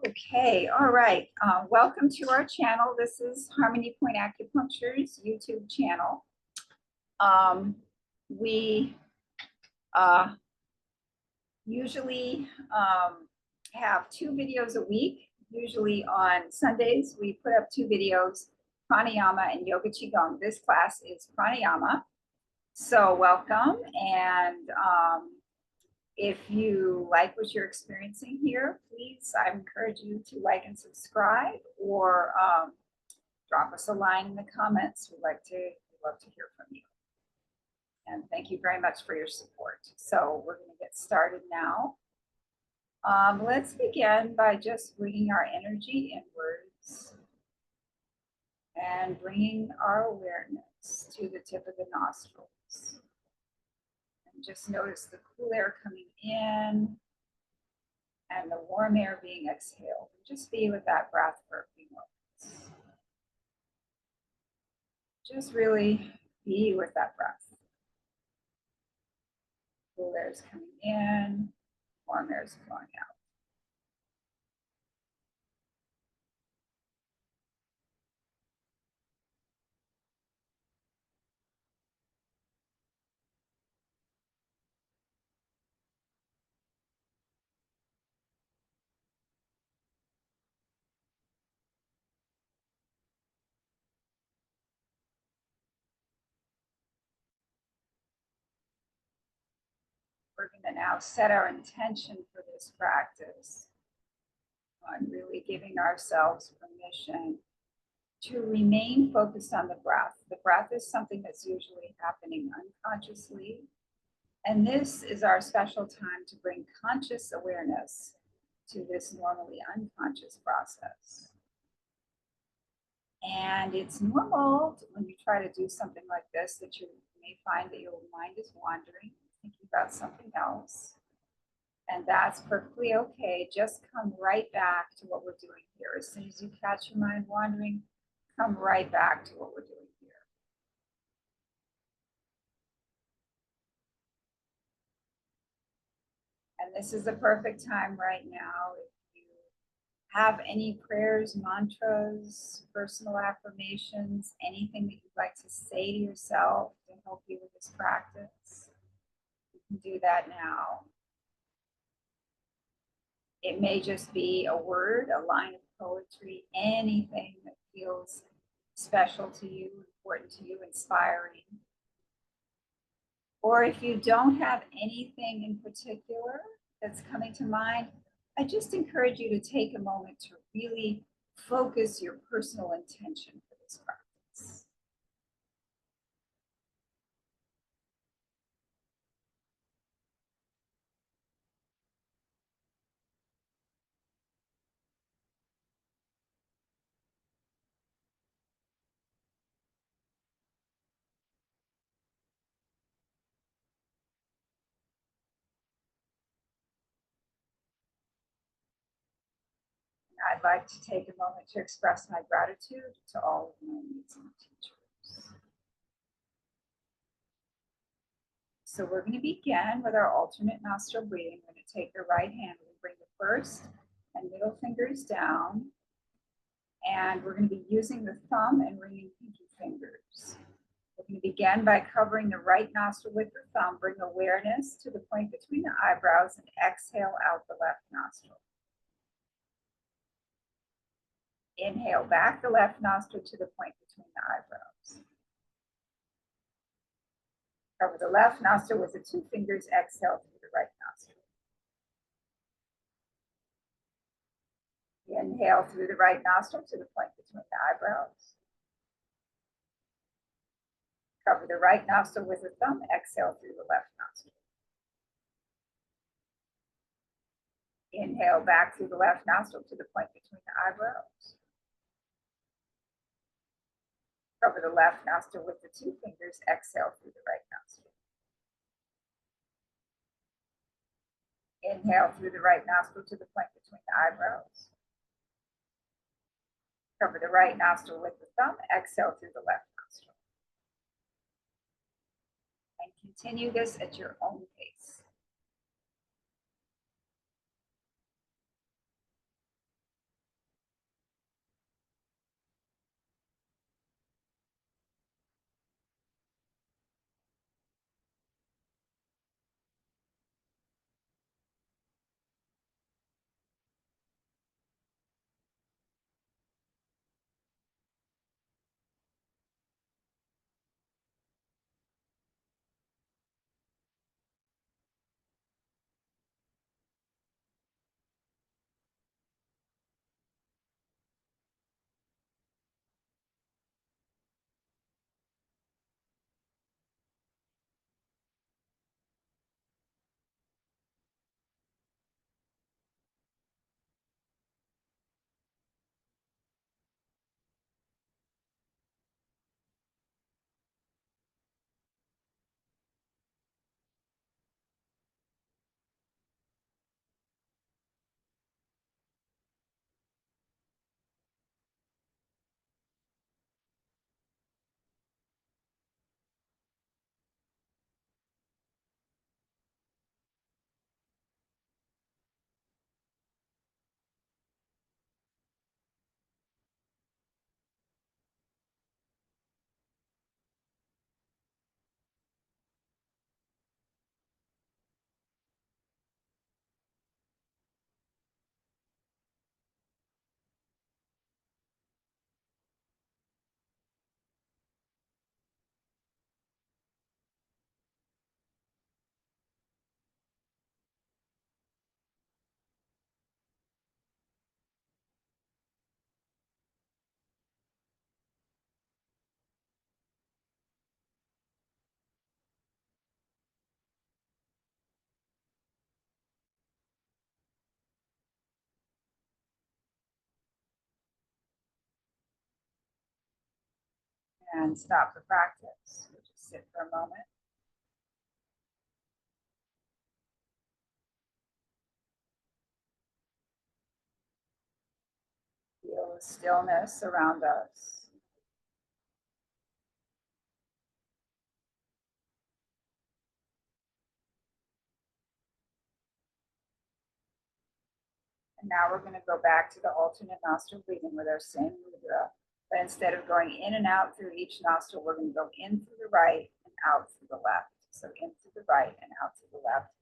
Okay, all right. Welcome to our channel. This is Harmony Point Acupuncture's YouTube channel. We usually have 2 videos a week. Usually on Sundays, we put up 2 videos, Pranayama and Yoga Qigong. This class is Pranayama. So welcome. And if you like what you're experiencing here, please, I encourage you to like and subscribe or drop us a line in the comments. We'd love to hear from you. And thank you very much for your support. So we're going to get started now. Let's begin by just bringing our energy inwards and bringing our awareness to the tip of the nostrils. Just notice the cool air coming in and the warm air being exhaled. Just be with that breath for a few moments. Just really be with that breath. Cool air is coming in, warm air is flowing out. We're going to now set our intention for this practice on really giving ourselves permission to remain focused on the breath. The breath is something that's usually happening unconsciously. And this is our special time to bring conscious awareness to this normally unconscious process. And it's normal when you try to do something like this that you may find that your mind is wandering, thinking about something else. And that's perfectly okay. Just come right back to what we're doing here. As soon as you catch your mind wandering, come right back to what we're doing here. And this is the perfect time right now. If you have any prayers, mantras, personal affirmations, anything that you'd like to say to yourself to help you with this practice, you can do that now. It may just be a word, a line of poetry, anything that feels special to you, important to you, inspiring. Or if you don't have anything in particular that's coming to mind, I just encourage you to take a moment to really focus your personal intention for this practice. I'd like to take a moment to express my gratitude to all of my amazing teachers. So we're going to begin with our alternate nostril breathing. We're going to take the right hand, we bring the first and middle fingers down, and we're going to be using the thumb and ringing pinky fingers. We're going to begin by covering the right nostril with the thumb. Bring awareness to the point between the eyebrows and exhale out the left nostril. Inhale back the left nostril to the point between the eyebrows. Cover the left nostril with the 2 fingers. Exhale through the right nostril. Inhale through the right nostril to the point between the eyebrows. Cover the right nostril with the thumb. Exhale through the left nostril. Inhale back through the left nostril to the point between the eyebrows. Cover the left nostril with the 2 fingers. Exhale through the right nostril. Inhale through the right nostril to the point between the eyebrows. Cover the right nostril with the thumb. Exhale through the left nostril. And continue this at your own pace. And stop the practice. We'll just sit for a moment. Feel the stillness around us. And now we're going to go back to the alternate nostril breathing with our same mudra. But instead of going in and out through each nostril, we're going to go in through the right and out through the left. So in through the right and out through the left.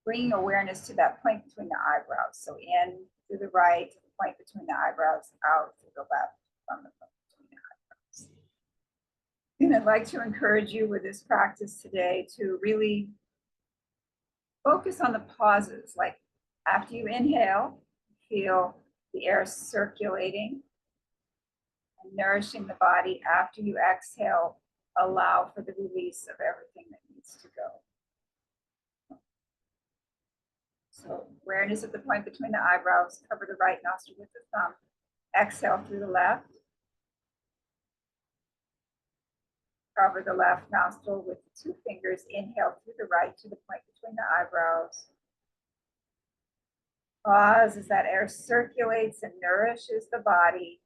Bringing awareness to that point between the eyebrows. So in through the right, to the point between the eyebrows, out through the left from the point between the eyebrows. And I'd like to encourage you with this practice today to really focus on the pauses. Like after you inhale, feel the air circulating and nourishing the body. After you exhale, allow for the release of everything that needs to go. So awareness at the point between the eyebrows, cover the right nostril with the thumb. Exhale through the left. Cover the left nostril with the two fingers. Inhale through the right to the point between the eyebrows. Pause as that air circulates and nourishes the body.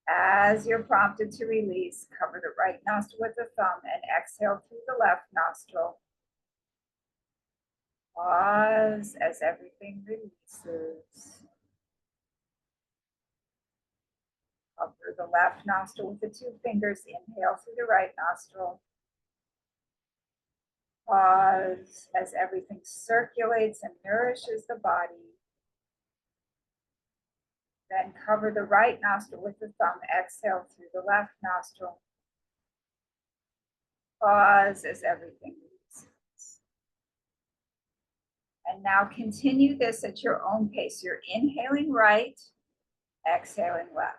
As you're prompted to release, cover the right nostril with the thumb and exhale through the left nostril. Pause as everything releases. Cover the left nostril with the two fingers. Inhale through the right nostril. Pause as everything circulates and nourishes the body. Then cover the right nostril with the thumb. Exhale through the left nostril. Pause as everything releases. And now continue this at your own pace. You're inhaling right, exhaling left.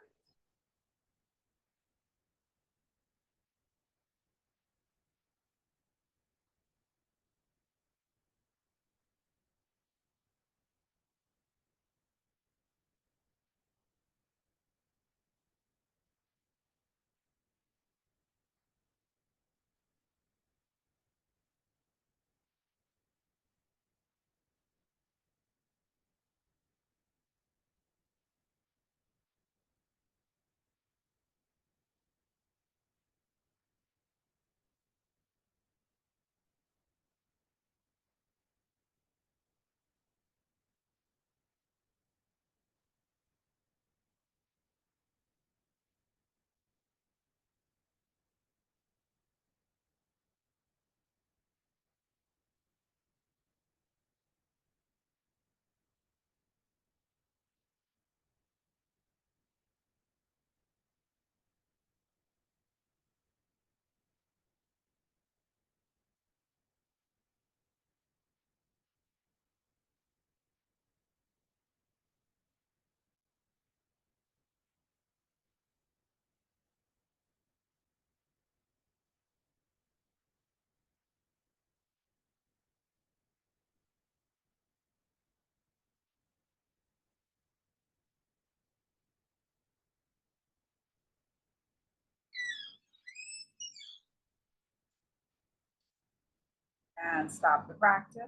And stop the practice.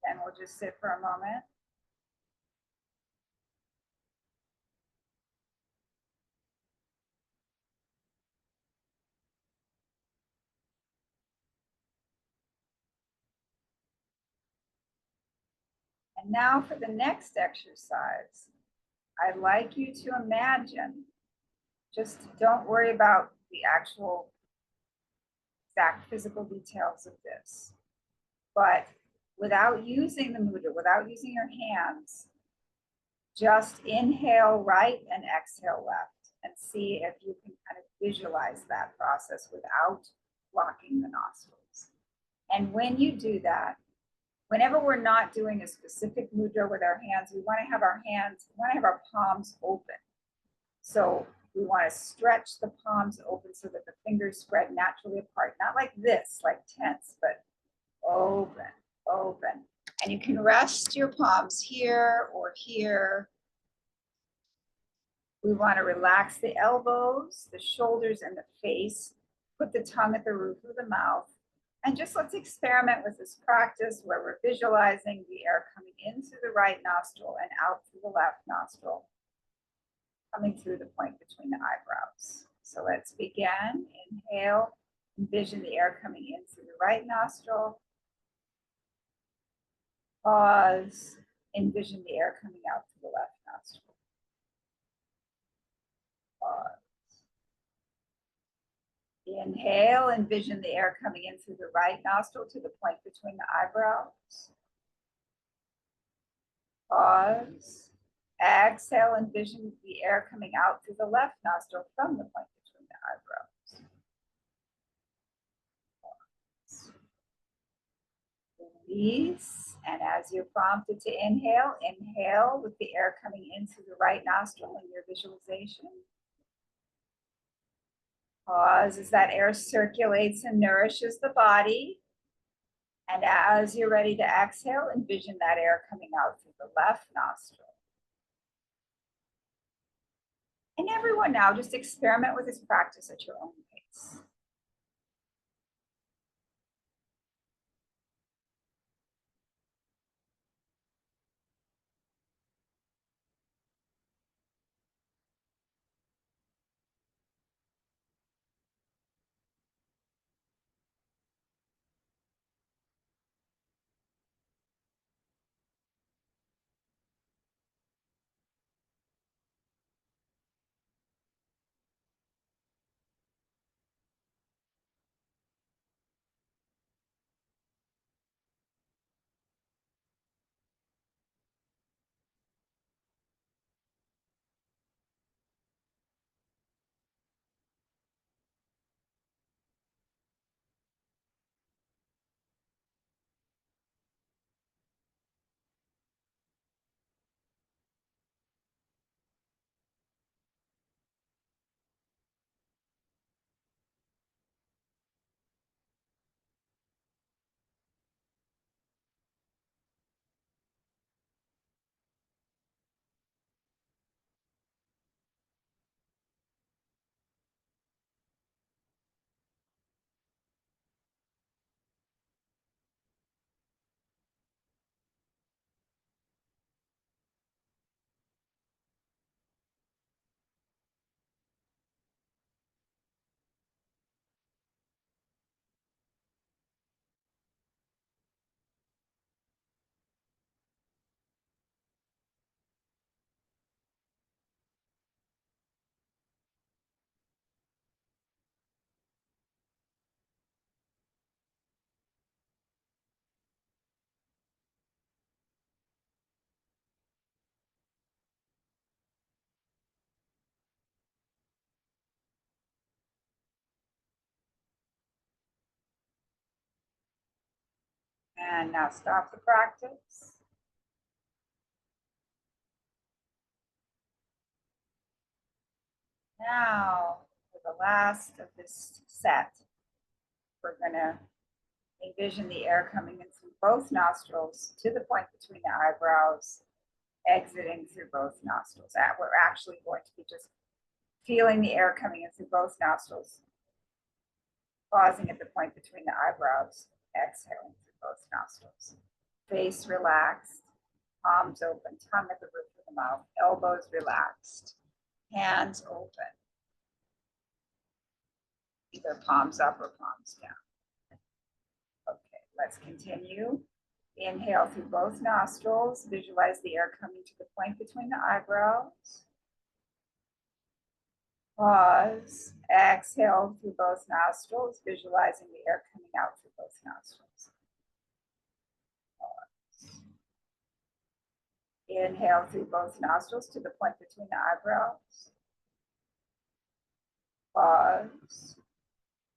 Then we'll just sit for a moment. And now for the next exercise, I'd like you to imagine, just don't worry about the actual exact physical details of this, but without using the mudra, without using your hands, just inhale right and exhale left and see if you can kind of visualize that process without blocking the nostrils. And when you do that, whenever we're not doing a specific mudra with our hands, we want to have our palms open. So we want to stretch the palms open so that the fingers spread naturally apart, not like this, like tense, but open, open. And you can rest your palms here or here. We want to relax the elbows, the shoulders, and the face. Put the tongue at the roof of the mouth. And just let's experiment with this practice where we're visualizing the air coming in through the right nostril and out through the left nostril, coming through the point between the eyebrows. So let's begin. Inhale, envision the air coming in through the right nostril. Pause, envision the air coming out through the left nostril. Pause. Inhale, envision the air coming in through the right nostril to the point between the eyebrows. Pause. Exhale, envision the air coming out through the left nostril from the point between the eyebrows. Pause. Release, and as you're prompted to inhale, inhale with the air coming in through the right nostril in your visualization. Pause as that air circulates and nourishes the body. And as you're ready to exhale, envision that air coming out through the left nostril. And everyone now, just experiment with this practice at your own pace. And now stop the practice. Now, for the last of this set, we're going to envision the air coming in through both nostrils to the point between the eyebrows, exiting through both nostrils. We're actually going to be just feeling the air coming in through both nostrils, pausing at the point between the eyebrows, exhaling through both nostrils. Face relaxed, palms open, tongue at the roof of the mouth, elbows relaxed, hands open. Either palms up or palms down. Okay, let's continue. Inhale through both nostrils. Visualize the air coming to the point between the eyebrows. Pause. Exhale through both nostrils, visualizing the air coming out through both nostrils. Pause. Inhale through both nostrils to the point between the eyebrows. Pause.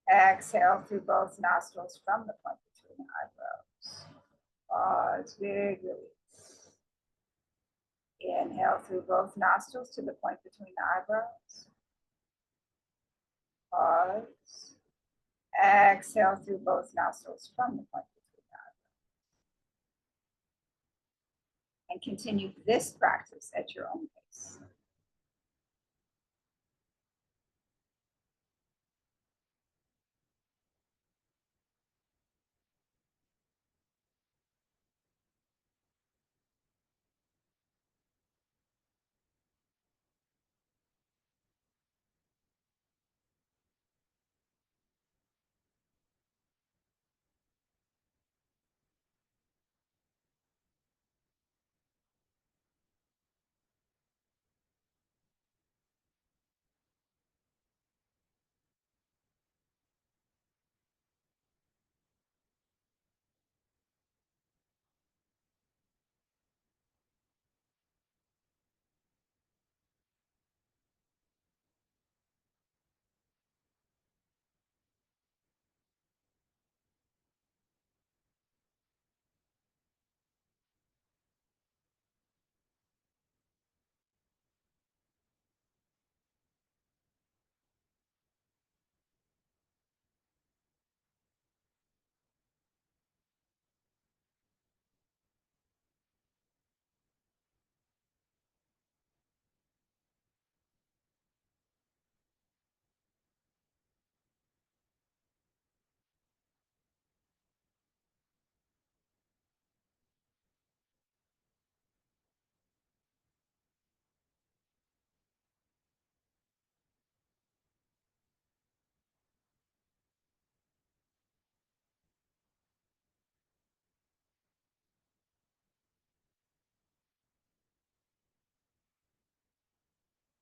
Exhale through both nostrils from the point between the eyebrows. Pause. Big release. Inhale through both nostrils to the point between the eyebrows. Pause. Exhale through both nostrils from the point between the eyebrows. And continue this practice at your own pace.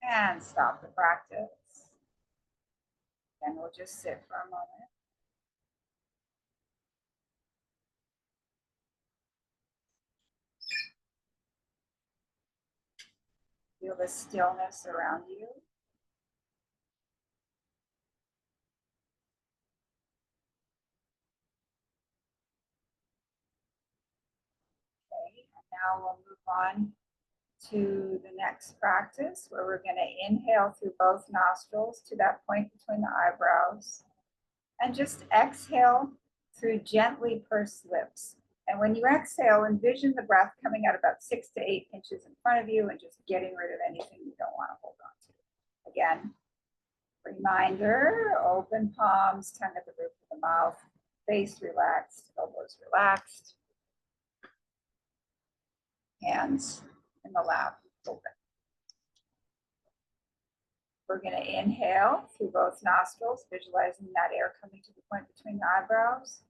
And stop the practice. And we'll just sit for a moment. Feel the stillness around you. Okay, and now we'll move on to the next practice where we're going to inhale through both nostrils to that point between the eyebrows and just exhale through gently pursed lips. And when you exhale, envision the breath coming out about 6 to 8 inches in front of you and just getting rid of anything you don't want to hold on to. Again, reminder, open palms, tongue at the roof of the mouth, face relaxed, elbows relaxed, hands in the lap open. We're going to inhale through both nostrils, visualizing that air coming to the point between the eyebrows.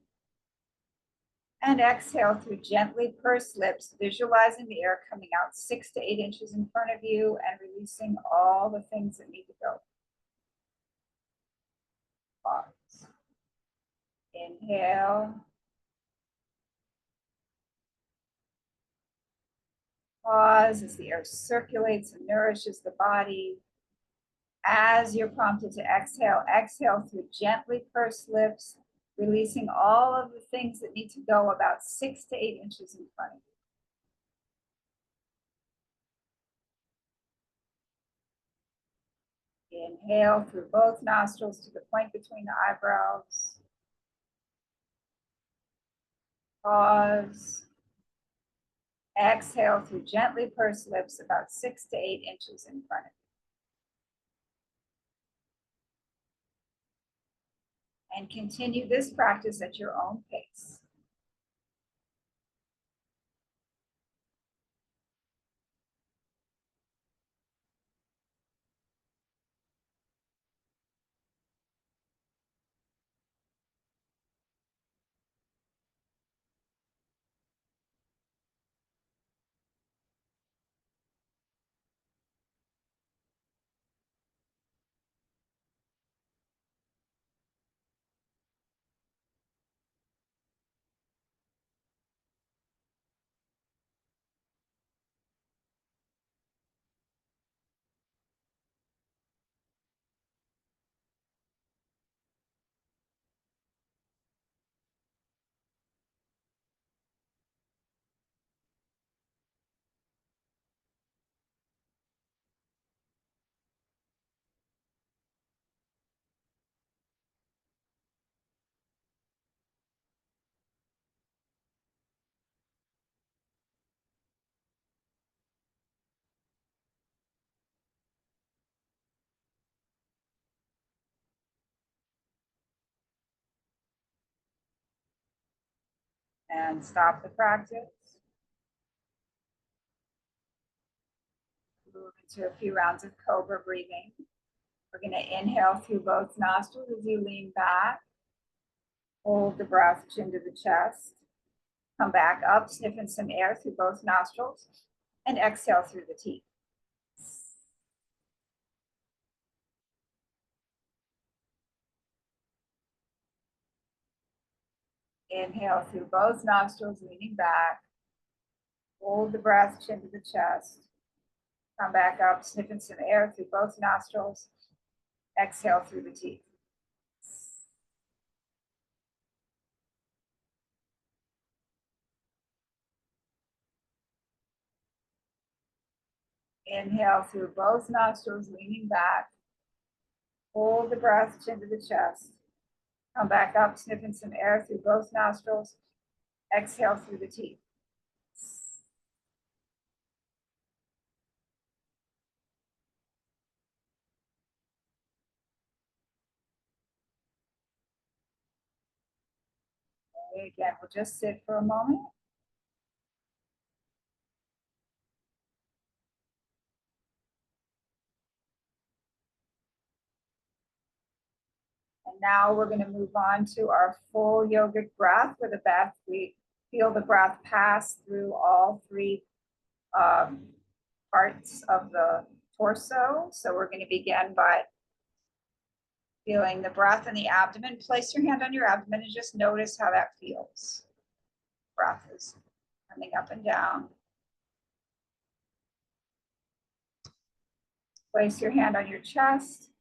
And exhale through gently pursed lips, visualizing the air coming out 6 to 8 inches in front of you and releasing all the things that need to go. Pause. Inhale. Pause as the air circulates and nourishes the body. As you're prompted to exhale, exhale through gently pursed lips, releasing all of the things that need to go about 6 to 8 inches in front of you. Inhale through both nostrils to the point between the eyebrows. Pause. Exhale through gently pursed lips about 6 to 8 inches in front of you. And continue this practice at your own pace. And stop the practice. Move into a few rounds of cobra breathing. We're going to inhale through both nostrils as you lean back. Hold the breath, chin to the chest. Come back up, sniff in some air through both nostrils, and exhale through the teeth. Inhale through both nostrils, leaning back. Hold the breath, chin to the chest. Come back up, sniff in some air through both nostrils. Exhale through the teeth. Inhale through both nostrils, leaning back. Hold the breath, chin to the chest. Come back up, sniff in some air through both nostrils. Exhale through the teeth. Okay, again, we'll just sit for a moment. And now we're going to move on to our full yogic breath where the breath, we feel the breath pass through all three parts of the torso. So we're going to begin by feeling the breath in the abdomen. Place your hand on your abdomen and just notice how that feels. Breath is coming up and down. Place your hand on your chest.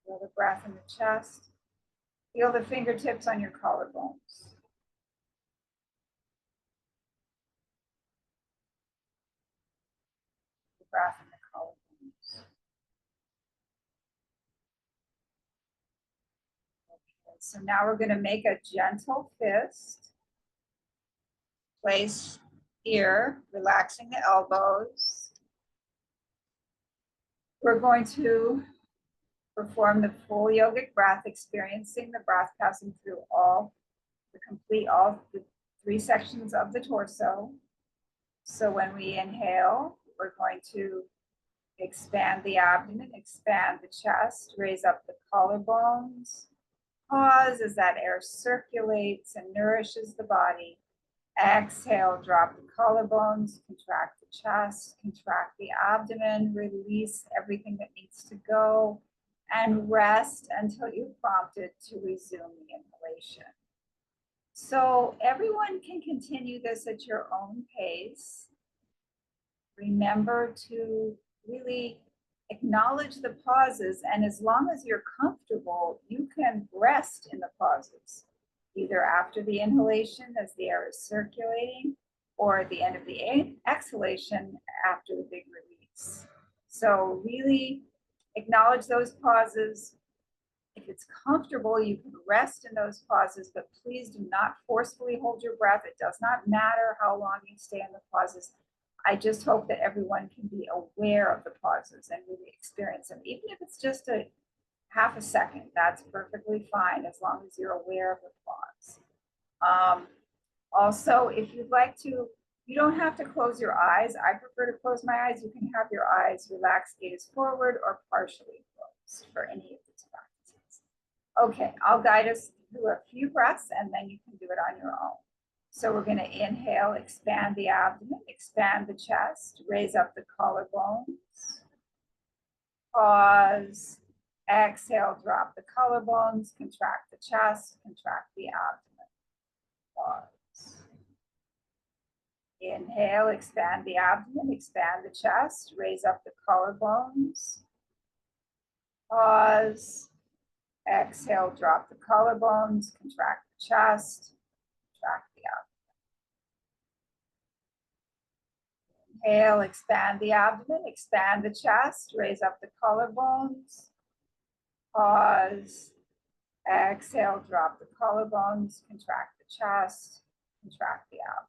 Feel the breath in the chest. Feel the fingertips on your collarbones. The breath in the collarbones. Okay, so now we're going to make a gentle fist. Place here, relaxing the elbows. We're going to perform the full yogic breath, experiencing the breath passing through all the 3 sections of the torso. So when we inhale, we're going to expand the abdomen, expand the chest, raise up the collarbones. Pause as that air circulates and nourishes the body. Exhale, drop the collarbones, contract the chest, contract the abdomen, release everything that needs to go, and rest until you're prompted to resume the inhalation. So everyone can continue this at your own pace. Remember to really acknowledge the pauses, and as long as you're comfortable, you can rest in the pauses, either after the inhalation as the air is circulating, or at the end of the exhalation after the big release. So really acknowledge those pauses. If it's comfortable, you can rest in those pauses, but please do not forcefully hold your breath. It does not matter how long you stay in the pauses. I just hope that everyone can be aware of the pauses and really experience them. Even if it's just a half a second, that's perfectly fine as long as you're aware of the pause. Also, if you'd like to, you don't have to close your eyes. I prefer to close my eyes. You can have your eyes relaxed, gaze forward, or partially closed for any of these practices. Okay, I'll guide us through a few breaths and then you can do it on your own. So we're going to inhale, expand the abdomen, expand the chest, raise up the collarbones. Pause. Exhale, drop the collarbones, contract the chest, contract the abdomen. Pause. Inhale, expand the abdomen, expand the chest, raise up the collarbones. Pause. Exhale, drop the collarbones, contract the chest, contract the abdomen. Inhale, expand the abdomen, expand the chest, raise up the collarbones. Pause. Exhale, drop the collarbones, contract the chest, contract the abdomen.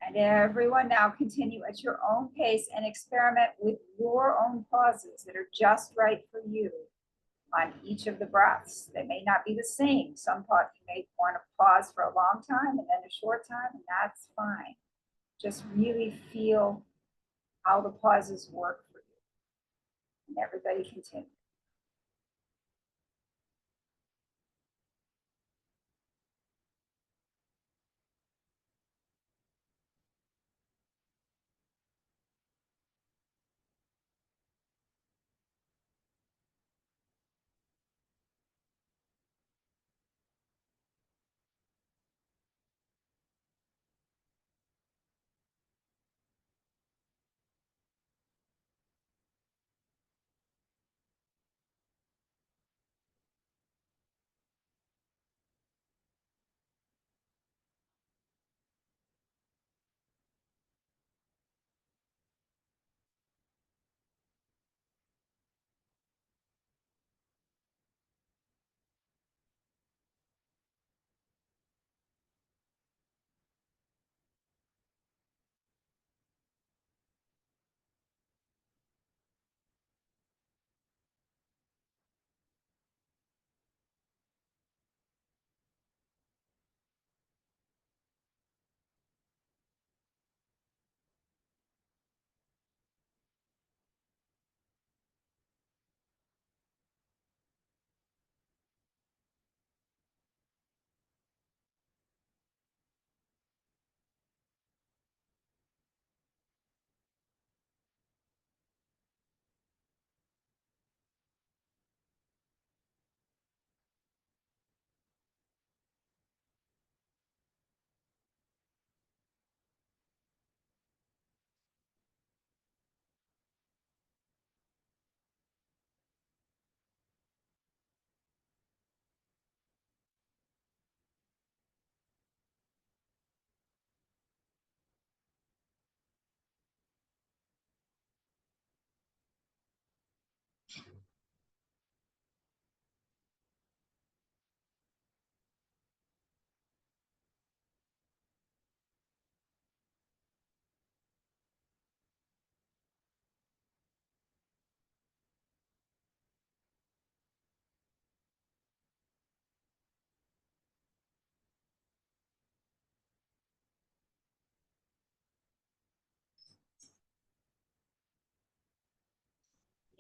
And everyone now continue at your own pace and experiment with your own pauses that are just right for you on each of the breaths. They may not be the same. Some you may want to pause for a long time and then a short time, and that's fine. Just really feel how the pauses work for you. And everybody continue.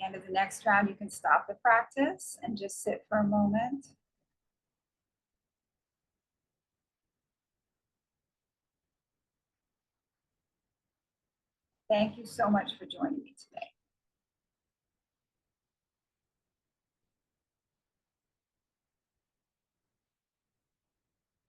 end of the next round, you can stop the practice and just sit for a moment. Thank you so much for joining me today.